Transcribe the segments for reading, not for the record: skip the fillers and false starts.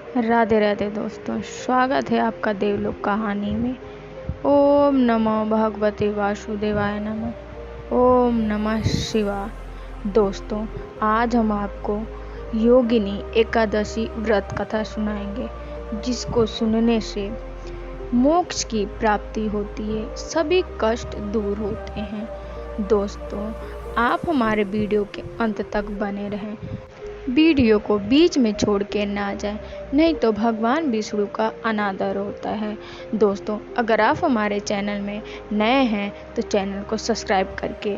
राधे राधे दोस्तों, स्वागत है आपका देवलोक कहानी में। ओम नमो भगवते वासुदेवाय नमः। ओम नमः शिवाय। दोस्तों, आज हम आपको योगिनी एकादशी व्रत कथा सुनाएंगे, जिसको सुनने से मोक्ष की प्राप्ति होती है, सभी कष्ट दूर होते हैं। दोस्तों, आप हमारे वीडियो के अंत तक बने रहें, वीडियो को बीच में छोड़ के ना जाएं, नहीं तो भगवान विष्णु का अनादर होता है। दोस्तों, अगर आप हमारे चैनल में नए हैं तो चैनल को सब्सक्राइब करके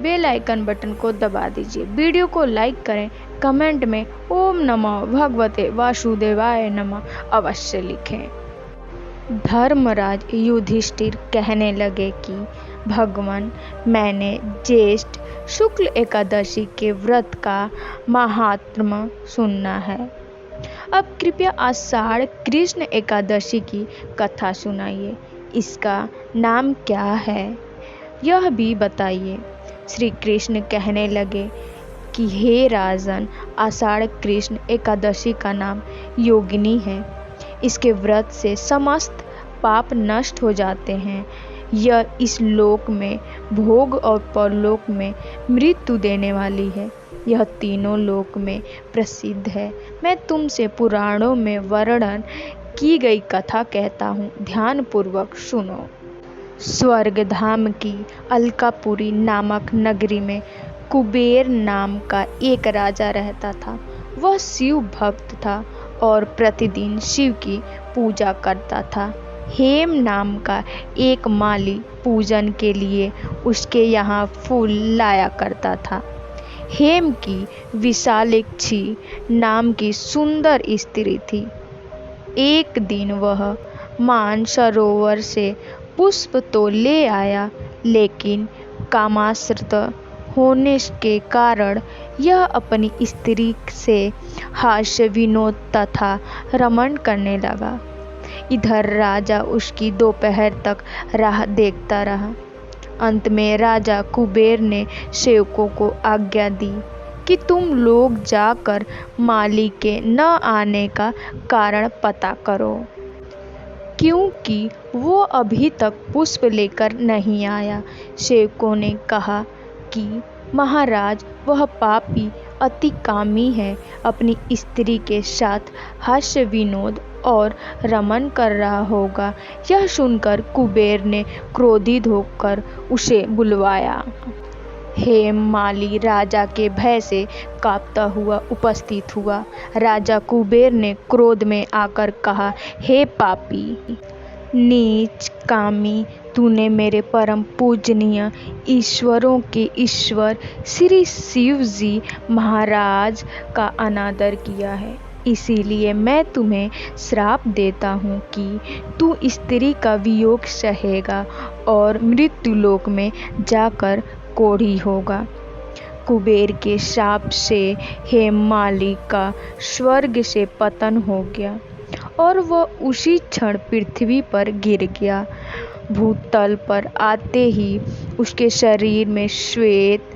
बेल आइकन बटन को दबा दीजिए, वीडियो को लाइक करें, कमेंट में ओम नमो भगवते वासुदेवाय नमः अवश्य लिखें। धर्मराज युधिष्ठिर कहने लगे कि भगवान, मैंने ज्येष्ठ शुक्ल एकादशी के व्रत का महात्म्य सुना है। अब कृपया आषाढ़ कृष्ण एकादशी की कथा सुनाइए। इसका नाम क्या है, यह भी बताइए। श्री कृष्ण कहने लगे कि हे राजन, आषाढ़ कृष्ण एकादशी का नाम योगिनी है। इसके व्रत से समस्त पाप नष्ट हो जाते हैं। यह इस लोक में भोग और परलोक में मृत्यु देने वाली है। यह तीनों लोक में प्रसिद्ध है। मैं तुमसे पुराणों में वर्णन की गई कथा कहता हूँ, ध्यान पूर्वक सुनो। स्वर्गधाम की अलकापुरी नामक नगरी में कुबेर नाम का एक राजा रहता था। वह शिव भक्त था और प्रतिदिन शिव की पूजा करता था। हेम नाम का एक माली पूजन के लिए उसके यहाँ फूल लाया करता था। हेम की विशालाक्षी नाम की सुंदर स्त्री थी। एक दिन वह मानसरोवर से पुष्प तो ले आया, लेकिन कामाश्रित होने के कारण यह अपनी स्त्री से हास्य विनोद तथा रमण करने लगा। इधर राजा उसकी दोपहर तक राह देखता रहा। अंत में राजा कुबेर ने सेवकों को आज्ञा दी कि तुम लोग जाकर माली के न आने का कारण पता करो, क्योंकि वो अभी तक पुष्प लेकर नहीं आया। सेवकों ने कहा कि महाराज, वह पापी अति कामी है, अपनी स्त्री के साथ हास्य विनोद और रमन कर रहा होगा। यह सुनकर कुबेर ने क्रोधित होकर उसे बुलवाया। हेम माली राजा के भय से कांपता हुआ उपस्थित हुआ। राजा कुबेर ने क्रोध में आकर कहा, हे पापी, नीच कामी, तूने मेरे परम पूजनीय ईश्वरों के ईश्वर श्री शिव जी महाराज का अनादर किया है। इसीलिए मैं तुम्हें श्राप देता हूँ कि तू स्त्री का वियोग सहेगा और मृत्युलोक में जाकर कोढ़ी होगा। कुबेर के शाप से हेममाली का स्वर्ग से पतन हो गया और वह उसी क्षण पृथ्वी पर गिर गया। भूतल पर आते ही उसके शरीर में श्वेत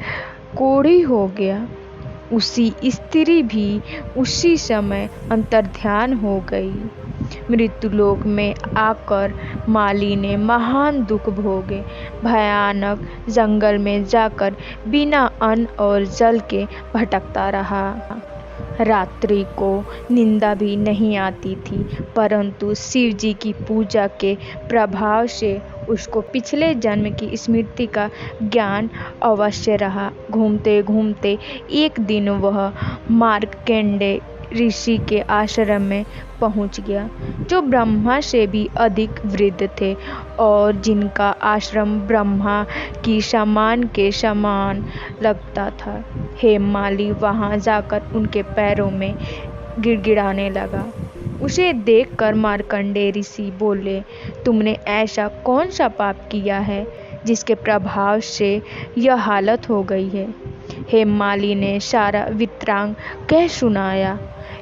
कोढ़ी हो गया। उसी स्त्री भी उसी समय अंतर्ध्यान हो गई। मृत्युलोक में आकर माली ने महान दुख भोगे। भयानक जंगल में जाकर बिना अन्न और जल के भटकता रहा। रात्रि को निंदा भी नहीं आती थी, परंतु शिव जी की पूजा के प्रभाव से उसको पिछले जन्म की स्मृति का ज्ञान अवश्य रहा। घूमते घूमते एक दिन वह मार्कंडेय ऋषि के आश्रम में पहुंच गया, जो ब्रह्मा से भी अधिक वृद्ध थे और जिनका आश्रम ब्रह्मा की समान के समान लगता था। हेममाली वहां जाकर उनके पैरों में गिड़गिड़ाने लगा। उसे देखकर मार्कंडेय ऋषि बोले, तुमने ऐसा कौन सा पाप किया है जिसके प्रभाव से यह हालत हो गई है? हेममाली ने सारा वृत्तांत कह सुनाया।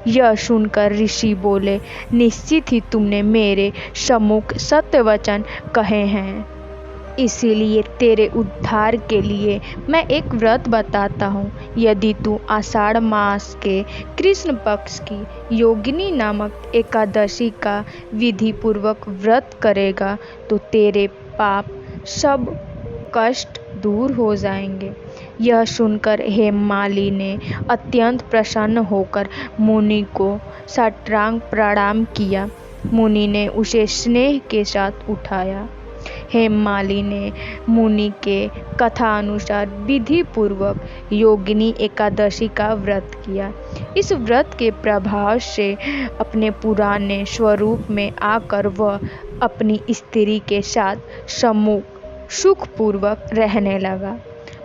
यह सुनकर ऋषि बोले, निश्चित ही तुमने मेरे सम्मुख सत्य वचन कहे हैं। इसीलिए तेरे उद्धार के लिए मैं एक व्रत बताता हूँ। यदि तू आषाढ़ मास के कृष्ण पक्ष की योगिनी नामक एकादशी का विधि पूर्वक व्रत करेगा तो तेरे पाप सब कष्ट दूर हो जाएंगे। यह सुनकर हेममाली ने अत्यंत प्रसन्न होकर मुनि को साष्टांग प्रणाम किया। मुनि ने उसे स्नेह के साथ उठाया। हेममाली ने मुनि के कथा अनुसार विधि पूर्वक योगिनी एकादशी का व्रत किया। इस व्रत के प्रभाव से अपने पुराने स्वरूप में आकर वह अपनी स्त्री के साथ सम्मुख सुखपूर्वक रहने लगा।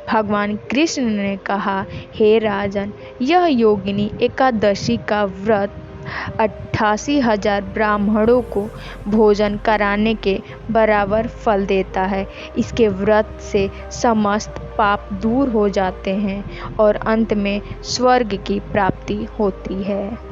भगवान कृष्ण ने कहा, हे राजन, यह योगिनी एकादशी का व्रत 88,000 ब्राह्मणों को भोजन कराने के बराबर फल देता है। इसके व्रत से समस्त पाप दूर हो जाते हैं और अंत में स्वर्ग की प्राप्ति होती है।